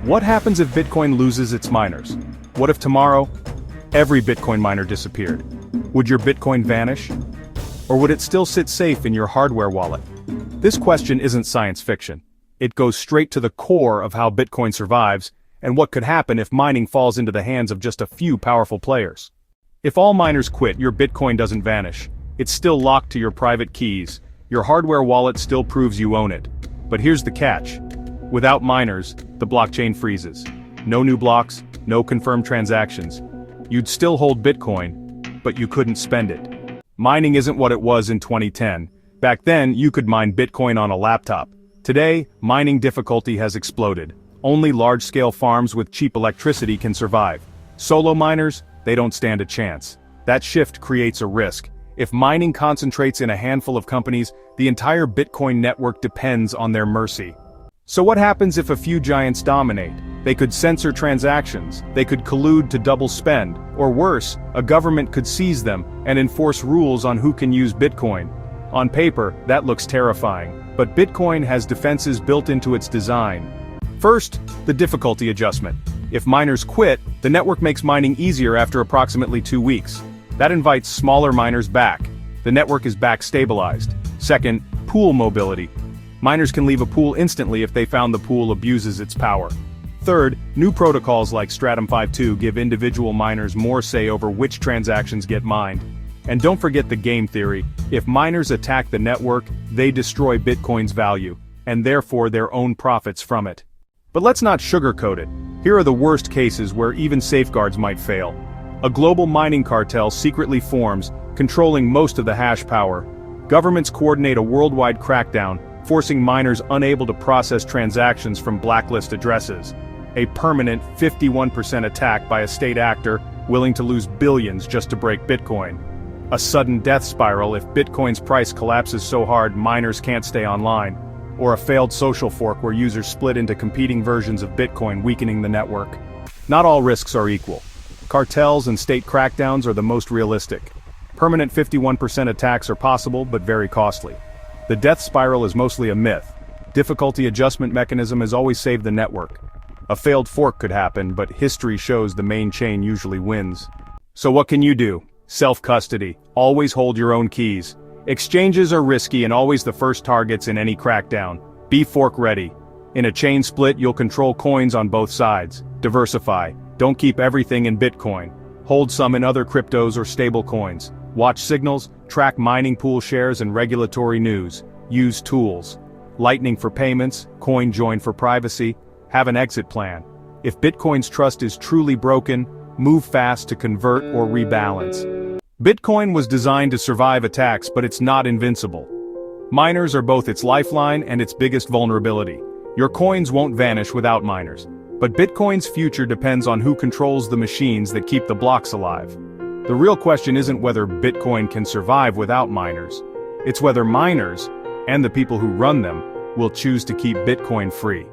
What happens if Bitcoin loses its miners? What if tomorrow, every Bitcoin miner disappeared? Would your Bitcoin vanish? Or would it still sit safe in your hardware wallet? This question isn't science fiction. It goes straight to the core of how Bitcoin survives, and what could happen if mining falls into the hands of just a few powerful players. If all miners quit, your Bitcoin doesn't vanish. It's still locked to your private keys. Your hardware wallet still proves you own it. But here's the catch. Without miners, the blockchain freezes. No new blocks, no confirmed transactions. You'd still hold Bitcoin, but you couldn't spend it. Mining isn't what it was in 2010. Back then, you could mine Bitcoin on a laptop. Today, mining difficulty has exploded. Only large-scale farms with cheap electricity can survive. Solo miners, they don't stand a chance. That shift creates a risk. If mining concentrates in a handful of companies, the entire Bitcoin network depends on their mercy. So what happens if a few giants dominate? They could censor transactions, they could collude to double spend, or worse, a government could seize them and enforce rules on who can use Bitcoin. On paper, that looks terrifying, but Bitcoin has defenses built into its design. First, the difficulty adjustment. If miners quit, the network makes mining easier after approximately 2 weeks. That invites smaller miners back. The network is back stabilized. Second, pool mobility. Miners can leave a pool instantly if they found the pool abuses its power. Third, new protocols like Stratum 5.2 give individual miners more say over which transactions get mined. And don't forget the game theory. If miners attack the network, they destroy Bitcoin's value, and therefore their own profits from it. But let's not sugarcoat it. Here are the worst cases where even safeguards might fail. A global mining cartel secretly forms, controlling most of the hash power. Governments coordinate a worldwide crackdown, forcing miners unable to process transactions from blacklist addresses. A permanent 51% attack by a state actor willing to lose billions just to break Bitcoin. A sudden death spiral if Bitcoin's price collapses so hard miners can't stay online. Or a failed social fork where users split into competing versions of Bitcoin, weakening the network. Not all risks are equal. Cartels and state crackdowns are the most realistic. Permanent 51% attacks are possible but very costly. The death spiral is mostly a myth. Difficulty adjustment mechanism has always saved the network. A failed fork could happen, but history shows the main chain usually wins. So what can you do? Self-custody. Always hold your own keys. Exchanges are risky and always the first targets in any crackdown. Be fork ready. In a chain split, you'll control coins on both sides. Diversify. Don't keep everything in Bitcoin. Hold some in other cryptos or stable coins. Watch signals, track mining pool shares and regulatory news. Use tools. Lightning for payments, CoinJoin for privacy. Have an exit plan. If Bitcoin's trust is truly broken, move fast to convert or rebalance. Bitcoin was designed to survive attacks, but it's not invincible. Miners are both its lifeline and its biggest vulnerability. Your coins won't vanish without miners. But Bitcoin's future depends on who controls the machines that keep the blocks alive. The real question isn't whether Bitcoin can survive without miners. It's whether miners, and the people who run them, will choose to keep Bitcoin free.